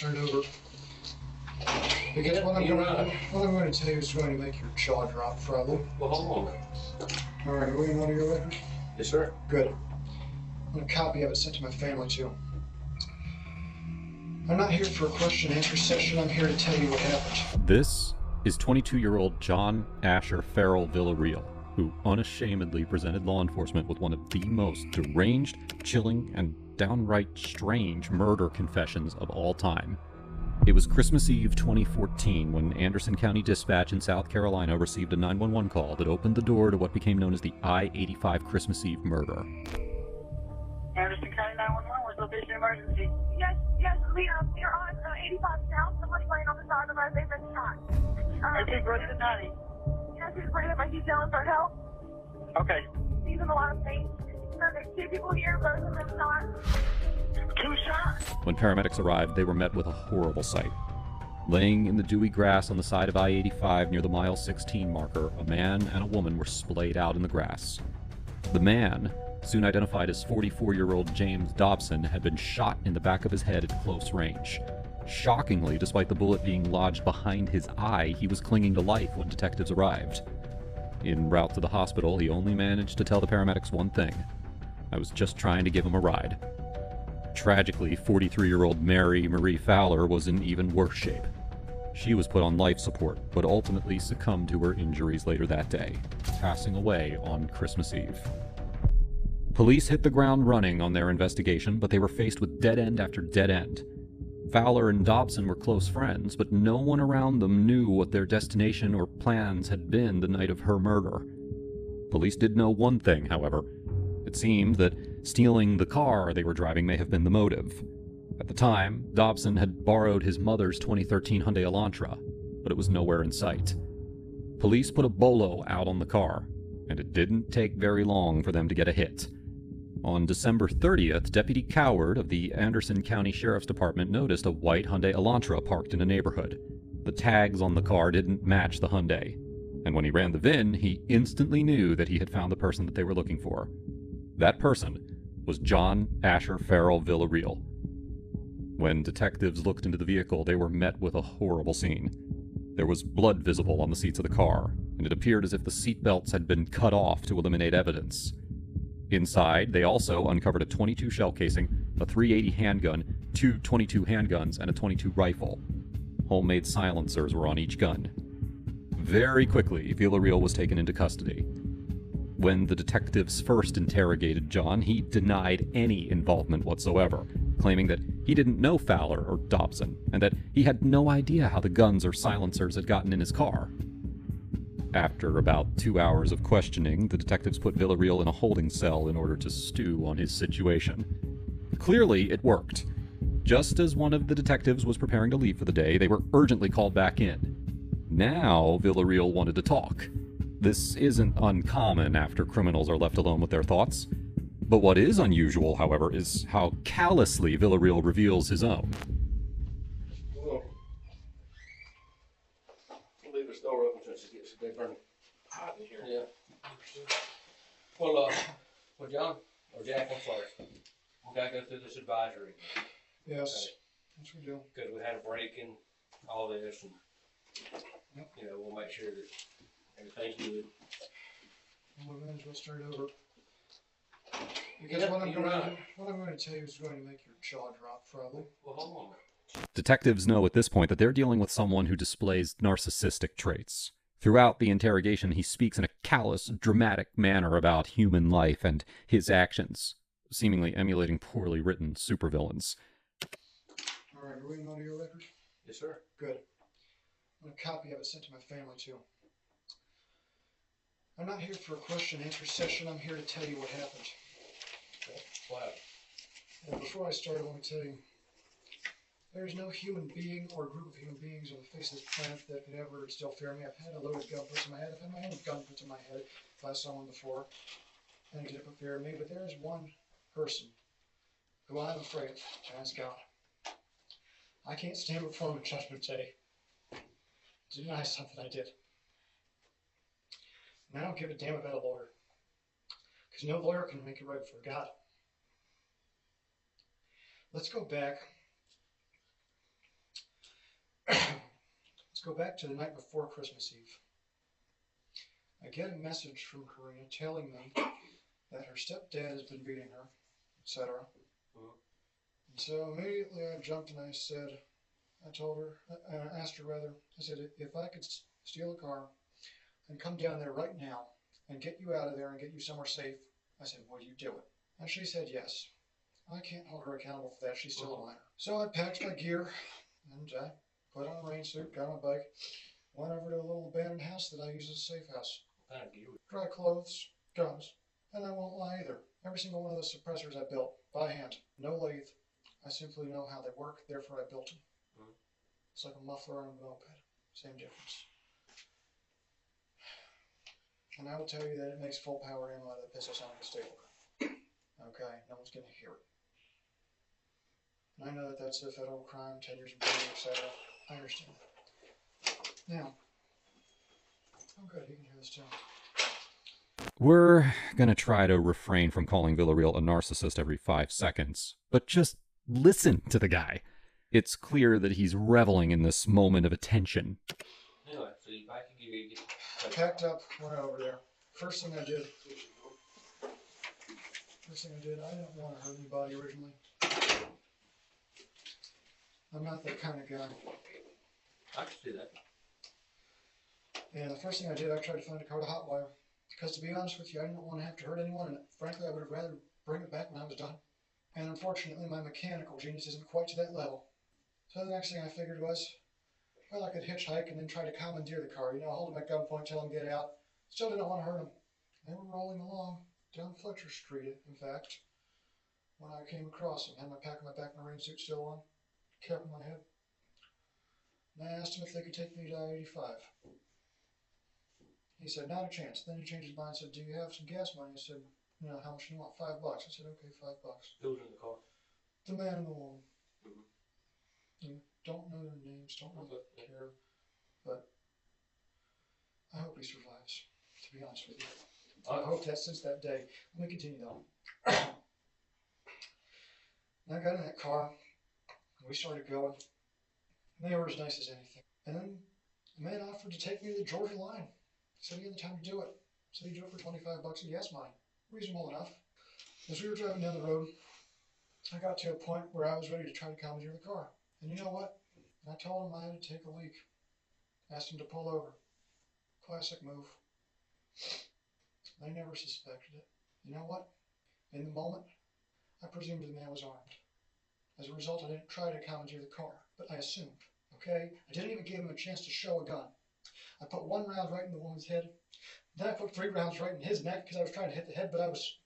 start over. Because what I'm going to tell you is going to make your jaw drop, probably. Well, hold on. All right, are we in audio record? Yes, sir. Good. I want a copy of it sent to my family, too. I'm not here for a question and answer session. I'm here to tell you what happened. This is 22-year-old John Asher Farrell Villarreal, who unashamedly presented law enforcement with one of the most deranged, chilling, and downright strange murder confessions of all time. It was Christmas Eve 2014 when Anderson County Dispatch in South Carolina received a 911 call that opened the door to what became known as the I-85 Christmas Eve murder. Anderson County 911, what's the location emergency? Yes, we are on 85 South. Somebody laying on the side of the road. They've been shot. Is he breathing, honey? Yes, he's breathing, but he's yelling for help. Okay. He's in a lot of pain. There's two people here, both of them shot. Two shots. When paramedics arrived, they were met with a horrible sight. Laying in the dewy grass on the side of I-85 near the mile 16 marker, a man and a woman were splayed out in the grass. The man, soon identified as 44-year-old James Dobson, had been shot in the back of his head at close range. Shockingly, despite the bullet being lodged behind his eye, he was clinging to life when detectives arrived. En route to the hospital, he only managed to tell the paramedics one thing: "I was just trying to give him a ride." Tragically, 43-year-old Mary Marie Fowler was in even worse shape. She was put on life support, but ultimately succumbed to her injuries later that day, passing away on Christmas Eve. Police hit the ground running on their investigation, but they were faced with dead end after dead end. Fowler and Dobson were close friends, but no one around them knew what their destination or plans had been the night of her murder. Police did know one thing, however. It seemed that stealing the car they were driving may have been the motive. At the time, Dobson had borrowed his mother's 2013 Hyundai Elantra, but it was nowhere in sight. Police put a bolo out on the car, and it didn't take very long for them to get a hit. On December 30th, Deputy Coward of the Anderson County Sheriff's Department noticed a white Hyundai Elantra parked in a neighborhood. The tags on the car didn't match the Hyundai, and when he ran the VIN, he instantly knew that he had found the person that they were looking for. That person was John Asher Farrell Villarreal. When detectives looked into the vehicle, they were met with a horrible scene. There was blood visible on the seats of the car, and it appeared as if the seatbelts had been cut off to eliminate evidence. Inside, they also uncovered a .22 shell casing, a .380 handgun, two .22 handguns, and a .22 rifle. Homemade silencers were on each gun. Very quickly, Villarreal was taken into custody. When the detectives first interrogated John, he denied any involvement whatsoever, claiming that he didn't know Fowler or Dobson, and that he had no idea how the guns or silencers had gotten in his car. After about 2 hours of questioning, the detectives put Villarreal in a holding cell in order to stew on his situation. Clearly, it worked. Just as one of the detectives was preparing to leave for the day, they were urgently called back in. Now, Villarreal wanted to talk. This isn't uncommon after criminals are left alone with their thoughts. But what is unusual, however, is how callously Villarreal reveals his own. Leave this door open since it gets burning hot in here. Yeah. Well, John, or Jack, I'm sorry. We gotta go through this advisory. Yes, yes we do. Because we had a break in all this, and we'll make sure that everything's good. Well, we might as well start over. Because what I'm going to tell you is going to make your jaw drop, probably. Well, hold on. Detectives know at this point that they're dealing with someone who displays narcissistic traits. Throughout the interrogation, he speaks in a callous, dramatic manner about human life and his actions, seemingly emulating poorly written supervillains. All right, are we in audio record? Yes, sir. Good. I want a copy of it sent to my family, too. I'm not here for a question and answer session. I'm here to tell you what happened. What happened? Well, before I start, I want to tell you, there is no human being or group of human beings on the face of this planet that could ever still fear me. I've had a loaded gun put to my head. I've had my own gun put to my head by someone before, and it didn't fear me. But there is one person who I'm afraid of, and that's God. I can't stand before him on Judgment Day to deny something I did. And I don't give a damn about a lawyer, because no lawyer can make it right for God. Let's go back go back to the night before Christmas Eve. I get a message from Karina telling me that her stepdad has been beating her, etc. And so immediately I jumped and I asked her, I said, if I could steal a car and come down there right now and get you out of there and get you somewhere safe, I said, will you do it? And she said yes. I can't hold her accountable for that. She's still a minor. So I packed my gear and I put on a rain suit, got on my bike, went over to a little abandoned house that I use as a safe house. Dry clothes, guns, and I won't lie either. Every single one of those suppressors I built by hand. No lathe. I simply know how they work, therefore I built them. It's like a muffler on a moped. Same difference. And I will tell you that it makes full power ammo that pisses on a stable gun. Okay, no one's going to hear it. And I know that that's a federal crime, 10 years in prison, etc. I understand that. Now, oh good, he can hear this too. We're gonna try to refrain from calling Villarreal a narcissist every 5 seconds, but just listen to the guy. It's clear that he's reveling in this moment of attention. Anyway, so you back in gear, you get Packed up, went over there. First thing I did, I didn't want to hurt anybody originally. I'm not that kind of guy. I can see that. And the first thing I did, I tried to find a car to hotwire. Because to be honest with you, I didn't want to have to hurt anyone, and frankly, I would have rather bring it back when I was done. And unfortunately, my mechanical genius isn't quite to that level. So the next thing I figured was, well, I could hitchhike and then try to commandeer the car. Hold him at gunpoint, tell him get out. Still didn't want to hurt him. They were rolling along down Fletcher Street, in fact, when I came across him. Had my pack on my back, my rain suit still on, cap on my head. And I asked him if they could take me to I-85. He said, not a chance. Then he changed his mind and said, do you have some gas money? I said, how much do you want? $5. I said, okay, $5. Who was in the car? The man and the woman. You don't know their names, don't really care, but I hope he survives, to be honest with you. I hope that since that day. Let me continue though. I got in that car, and we started going. And they were as nice as anything. And then the man offered to take me to the Georgia line. Said he had the time to do it. Said he'd do it for $25 a gas money. Reasonable enough. As we were driving down the road, I got to a point where I was ready to try to commandeer the car. And you know what? I told him I had to take a leak. Asked him to pull over. Classic move. I never suspected it. You know what? In the moment, I presumed the man was armed. As a result, I didn't try to commandeer the car, but I assumed. Okay? I didn't even give him a chance to show a gun. I put 1 round right in the woman's head. Then I put 3 rounds right in his neck because I was trying to hit the head, but I was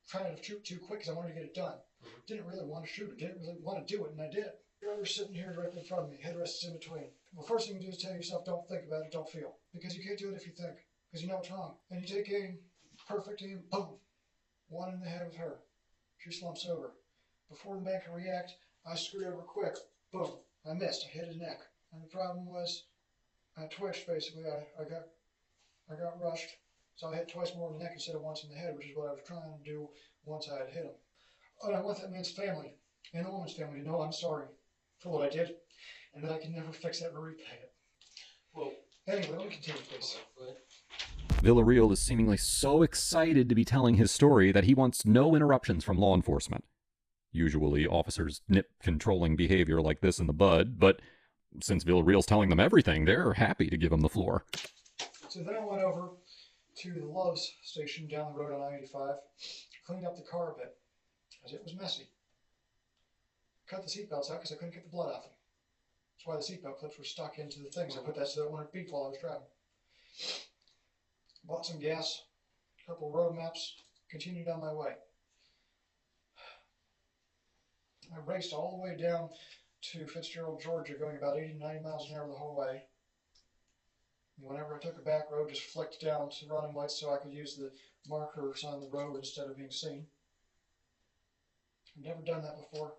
trying to shoot too quick because I wanted to get it done. Didn't really want to shoot it. Didn't really want to do it, and I did. You're sitting here directly in front of me. Headrests in between. Well, first thing you do is tell yourself, don't think about it, don't feel. Because you can't do it if you think. Because you know it's wrong. And you take aim, perfect aim, boom. 1 in the head with her. She slumps over. Before the man can react, I screwed over quick. Boom. I missed. I hit his neck. And the problem was, I twitched basically. I got rushed. So I hit twice more in the neck instead of once in the head, which is what I was trying to do once I had hit him. And I want that man's family and the woman's family to know I'm sorry for what I did, and that I can never fix that or repay it. Well, anyway, let me continue, please. Villarreal is seemingly so excited to be telling his story that he wants no interruptions from law enforcement. Usually, officers nip controlling behavior like this in the bud, but since Villarreal's telling them everything, they're happy to give him the floor. So then I went over to the Love's station down the road on I-85, cleaned up the car a bit, because it was messy. Cut the seatbelts out because I couldn't get the blood off them. That's why the seatbelt clips were stuck into the things. I put that so that it wouldn't beep while I was driving. Bought some gas, a couple road maps, continued on my way. I raced all the way down to Fitzgerald, Georgia, going about 80 to 90 miles an hour the whole way. And whenever I took a back road, just flicked down to running lights so I could use the markers on the road instead of being seen. I've never done that before.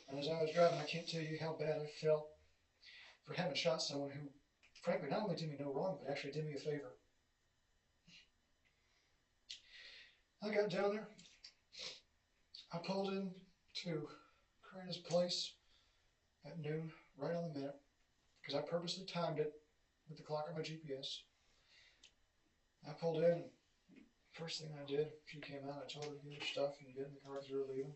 And as I was driving, I can't tell you how bad I felt for having shot someone who, frankly, not only did me no wrong, but actually did me a favor. I got down there. I pulled in to Karina's place at noon, right on the minute, because I purposely timed it with the clock on my GPS. I pulled in, and first thing I did, she came out, I told her to get her stuff and get in the car because we were leaving.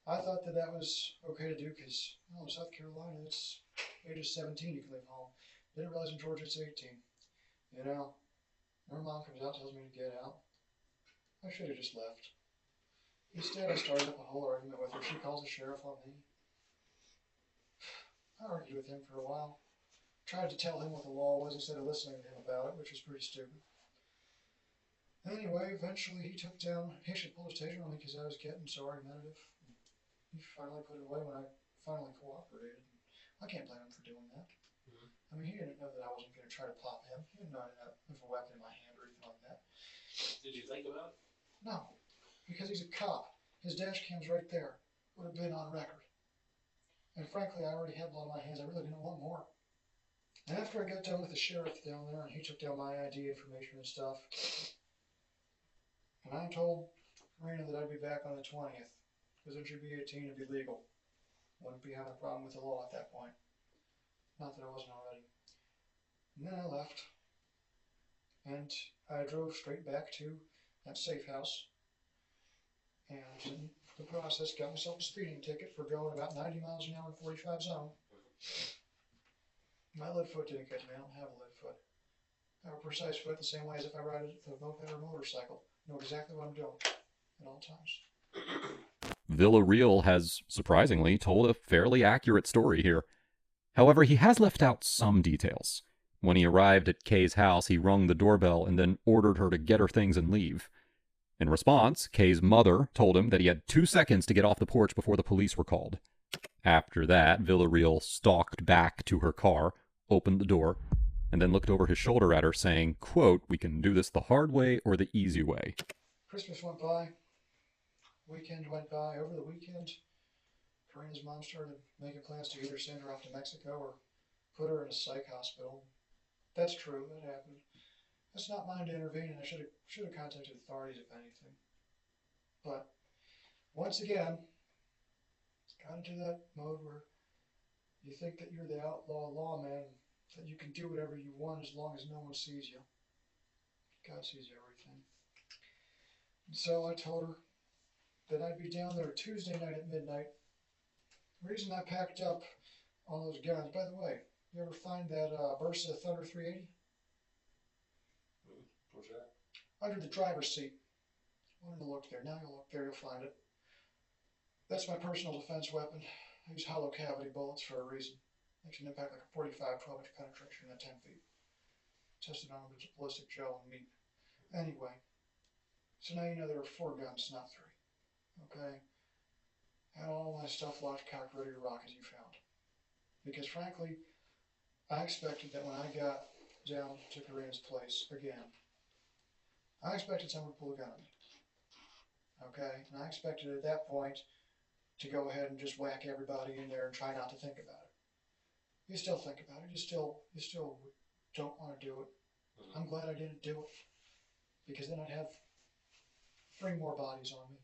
I thought that was okay to do because, in South Carolina, it's ages 17 you can leave home. Didn't realize in Georgia it's 18. You know, her mom comes out, tells me to get out. I should have just left. Instead, I started up a whole argument with her. She calls the sheriff on me. I argued with him for a while. Tried to tell him what the law was instead of listening to him about it, which was pretty stupid. Anyway, eventually he took down, he actually pulled his taser on me because I was getting so argumentative. He finally put it away when I finally cooperated. I can't blame him for doing that. I mean, he didn't know that I wasn't going to try to pop him. He didn't know I didn't have a weapon in my hand or anything like that. Did you think about it? No, because he's a cop. His dash cam's right there. Would have been on record. And frankly, I already had blood on my hands. I really didn't want more. And after I got done with the sheriff down there and he took down my ID information and stuff, and I told Karina that I'd be back on the 20th, because then she'd be 18 and be legal. Wouldn't be having a problem with the law at that point. Not that I wasn't already. And then I left. And I drove straight back to that safe house. And in the process, got myself a speeding ticket for going about 90 miles an hour in 45 zone. My lead foot didn't get me. I don't have a lead foot. I have a precise foot the same way as if I ride a moped or motorcycle. I know exactly what I'm doing at all times. Villarreal has, surprisingly, told a fairly accurate story here. However, he has left out some details. When he arrived at Kay's house, he rung the doorbell and then ordered her to get her things and leave. In response, Kay's mother told him that he had 2 seconds to get off the porch before the police were called. After that, Villarreal stalked back to her car, opened the door, and then looked over his shoulder at her, saying, quote, "We can do this the hard way or the easy way." Christmas went by. Weekend went by. Over the weekend, Karina's mom started making plans to either send her off to Mexico or put her in a psych hospital. That's true. That happened. That's not mine to intervene, and I should have contacted authorities if anything. But once again, it's got into that mode where you think that you're the outlaw lawman, that you can do whatever you want as long as no one sees you. God sees everything. And so I told her that I'd be down there Tuesday night at midnight. The reason I packed up all those guns, by the way, you ever find that Versa Thunder 380? What's that? Under the driver's seat. Wanted to look there. Now you'll look there, you'll find it. That's my personal defense weapon. I use hollow cavity bullets for a reason. Makes an impact like a 45, 12-inch penetration at 10 feet. Tested on with ballistic gel and meat. Anyway, so now you know there are 4 guns, not 3. Okay? Had all my stuff locked, cocked, ready to rock as you found. Because frankly, I expected that when I got down to Karina's place again, I expected someone to pull a gun on me. Okay? And I expected at that point to go ahead and just whack everybody in there and try not to think about it. You still think about it. You still don't want to do it. I'm glad I didn't do it. Because then I'd have 3 more bodies on me.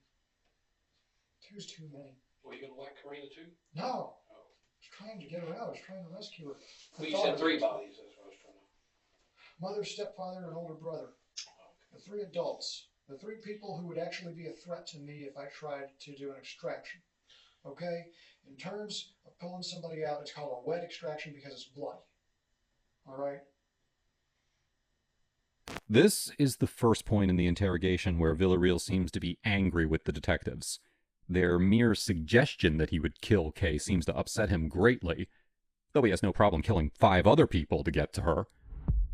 2's too many. Were you going to whack Karina too? No. I was trying to get her out. I was trying to rescue her. Well, you said 3 bodies. That's what I was trying to... Mother, stepfather, and older brother. The 3 adults. The 3 people who would actually be a threat to me if I tried to do an extraction. Okay? In terms of pulling somebody out, it's called a wet extraction because it's bloody. Alright? This is the first point in the interrogation where Villarreal seems to be angry with the detectives. Their mere suggestion that he would kill Kay seems to upset him greatly, though he has no problem killing 5 other people to get to her.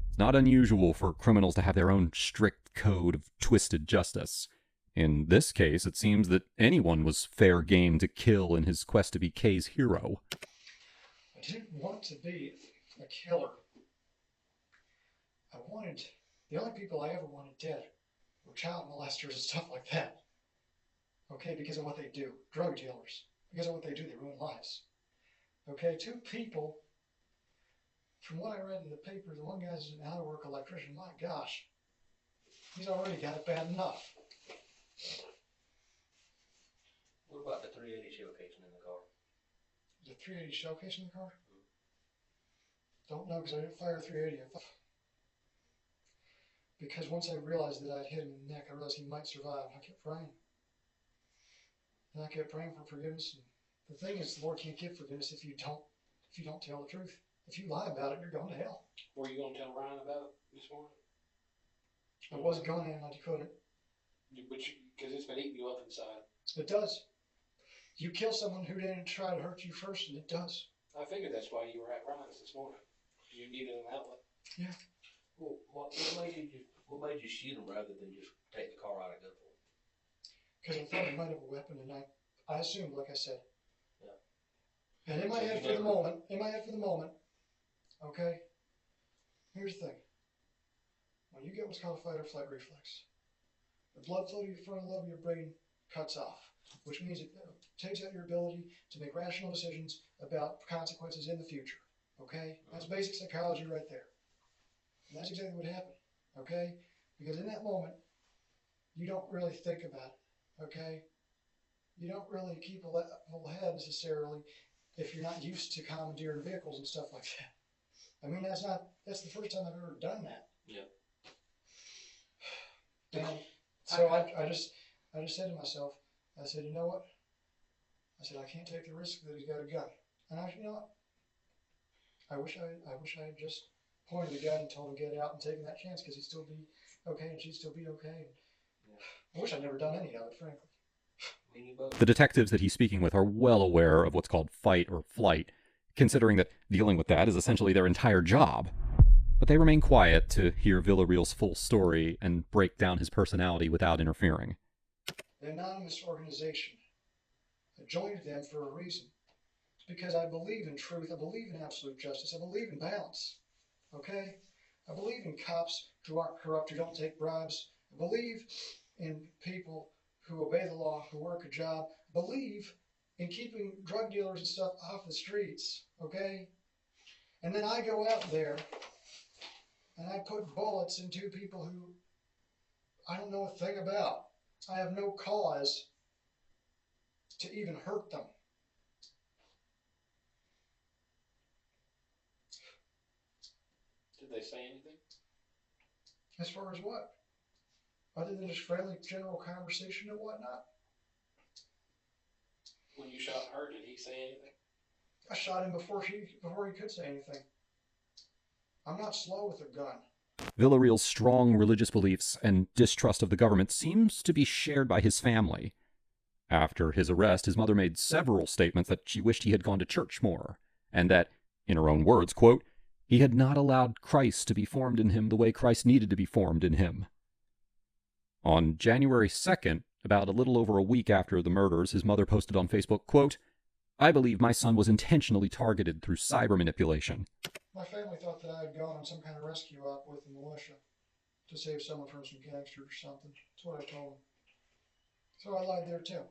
It's not unusual for criminals to have their own strict code of twisted justice. In this case, it seems that anyone was fair game to kill in his quest to be Kay's hero. I didn't want to be a killer. The only people I ever wanted dead were child molesters and stuff like that. Okay, because of what they do. Drug dealers. Because of what they do, they ruin lives. Okay, 2 people, from what I read in the paper, the one guy's an out-of-work electrician. My gosh, he's already got it bad enough. What about the 380 shell casing in the car? The .380 shell case in the car? Don't know, because I didn't fire 380. Because once I realized that I'd hit him in the neck, I realized he might survive. I kept praying. And I kept praying for forgiveness. And the thing is, the Lord can't give forgiveness if you don't tell the truth. If you lie about it, you're going to hell. Were you going to tell Ryan about it this morning? I wasn't going to, and I couldn't. Because it's been eating you up inside. It does. You kill someone who didn't try to hurt you first, and it does. I figured that's why you were at Ryan's this morning. You needed an outlet. Yeah. Well, what made you shoot him rather than just take the car out of gunpoint? Because I thought he might have a weapon, and I assumed, like I said. Yeah. And in my head for the moment, okay, here's the thing. When you get what's called a fight or flight reflex, the blood flow to your frontal lobe of your brain cuts off, which means it takes out your ability to make rational decisions about consequences in the future. Okay? That's basic psychology right there. And that's exactly what happened. Okay? Because in that moment, you don't really think about it. Okay? You don't really keep a level head necessarily if you're not used to commandeering vehicles and stuff like that. I mean, that's the first time I've ever done that. Yeah. And so I just said to myself, I said, you know what? I said, I can't take the risk that he's got a gun. And you know what? I wish I had just pointed the gun and told him to get out and taken that chance, because he'd still be okay and she'd still be okay. I wish I'd never done any of it, frankly. The detectives that he's speaking with are well aware of what's called fight or flight, considering that dealing with that is essentially their entire job. But they remain quiet to hear Villarreal's full story and break down his personality without interfering. The anonymous organization, I joined them for a reason. It's because I believe in truth, I believe in absolute justice, I believe in balance. Okay? I believe in cops who aren't corrupt, who don't take bribes. I believe in people who obey the law, who work a job. I believe in keeping drug dealers and stuff off the streets. Okay? And then I go out there and I put bullets into people who I don't know a thing about. I have no cause to even hurt them. Did they say anything? As far as what? Other than just friendly general conversation and whatnot? When you shot her, did he say anything? I shot him before he could say anything. I'm not slow with a gun. Villarreal's strong religious beliefs and distrust of the government seems to be shared by his family. After his arrest, his mother made several statements that she wished he had gone to church more, and that, in her own words, quote, he had not allowed Christ to be formed in him the way Christ needed to be formed in him. On January 2nd, about a little over a week after the murders, his mother posted on Facebook, quote, I believe my son was intentionally targeted through cyber manipulation. My family thought that I had gone on some kind of rescue op with the militia to save someone from some gangster or something. That's what I told them. So I lied there too.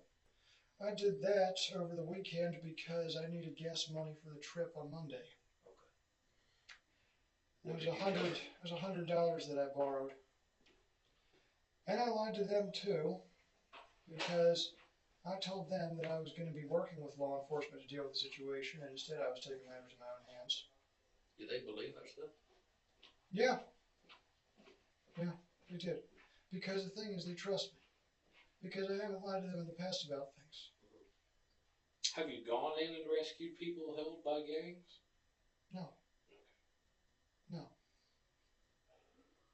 I did that over the weekend because I needed gas money for the trip on Monday. It was $100 that I borrowed. And I lied to them too, because I told them that I was going to be working with law enforcement to deal with the situation, and instead I was taking matters in my own hands. Do they believe that stuff? Yeah. Yeah, they did. Because the thing is, they trust me. Because I haven't lied to them in the past about things. Have you gone in and rescued people held by gangs? No. No.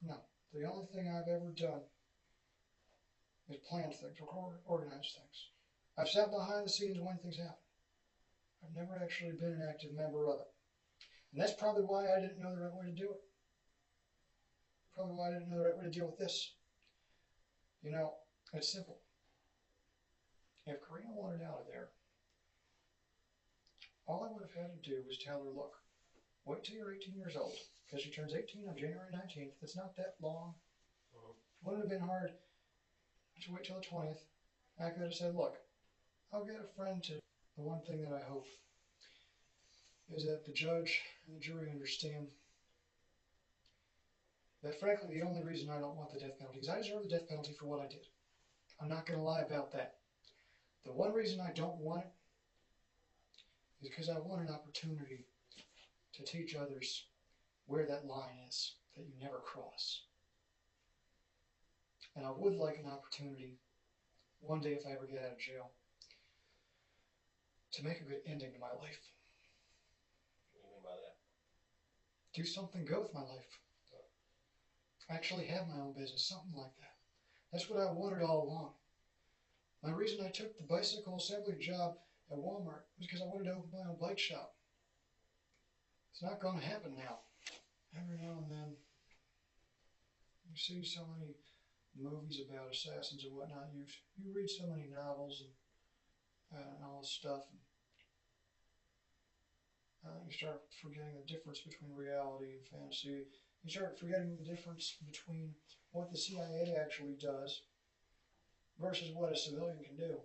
No. The only thing I've ever done is planned things or organized things. I've sat behind the scenes when things happen. I've never actually been an active member of it. And that's probably why I didn't know the right way to do it. Probably why I didn't know the right way to deal with this. You know, it's simple. If Karina wanted out of there, all I would have had to do was tell her, look, wait till you're 18 years old, because she turns 18 on January 19th. That's not that long. It wouldn't have been hard to wait till the 20th. I could have said, look, I'll get a friend to. The one thing that I hope is that the judge and the jury understand that, frankly, the only reason I don't want the death penalty is I deserve the death penalty for what I did. I'm not going to lie about that. The one reason I don't want it is because I want an opportunity to teach others where that line is that you never cross. And I would like an opportunity, one day if I ever get out of jail, to make a good ending to my life. What do you mean by that? Do something good with my life. Actually have my own business, something like that. That's what I wanted all along. My reason I took the bicycle assembly job at Walmart was because I wanted to open my own bike shop. It's not going to happen now. Every now and then, you see so many movies about assassins and whatnot. You read so many novels and all this stuff. And, you start forgetting the difference between reality and fantasy. You start forgetting the difference between what the CIA actually does versus what a civilian can do.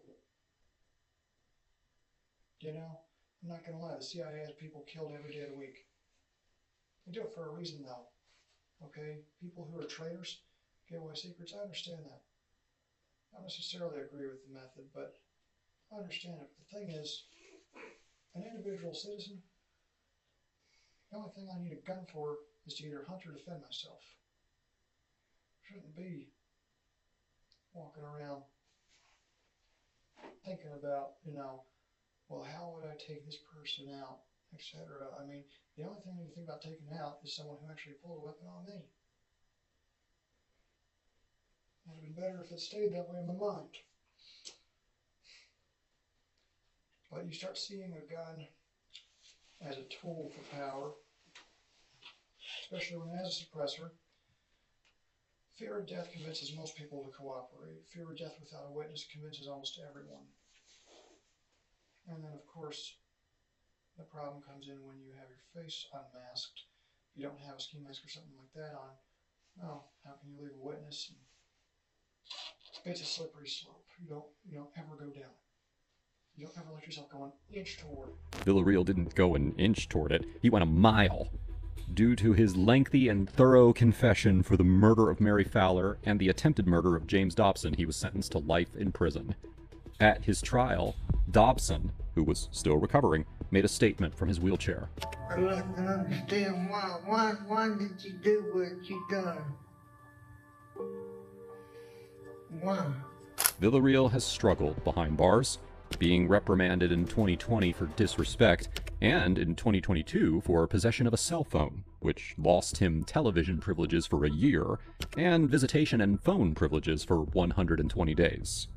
You know, I'm not going to lie, the CIA has people killed every day of the week. They do it for a reason, though. Okay? People who are traitors, give away secrets, I understand that. I don't necessarily agree with the method, but I understand it. The thing is, an individual citizen, the only thing I need a gun for is to either hunt or defend myself. Shouldn't be walking around thinking about, well, how would I take this person out, etc. I mean, the only thing I need to think about taking out is someone who actually pulled a weapon on me. It would have been better if it stayed that way in my mind. But you start seeing a gun as a tool for power, especially when it has a suppressor. Fear of death convinces most people to cooperate. Fear of death without a witness convinces almost everyone. And then, of course, the problem comes in when you have your face unmasked. You don't have a ski mask or something like that on. Well, how can you leave a witness? It's a slippery slope. You don't ever go down. You don't ever let yourself go an inch toward it. Villarreal didn't go an inch toward it, he went a mile. Due to his lengthy and thorough confession for the murder of Mary Fowler and the attempted murder of James Dobson, he was sentenced to life in prison. At his trial, Dobson, who was still recovering, made a statement from his wheelchair. I'd like to understand why did you do what you done? Why? Villarreal has struggled behind bars, being reprimanded in 2020 for disrespect, and in 2022 for possession of a cell phone, which lost him television privileges for a year, and visitation and phone privileges for 120 days.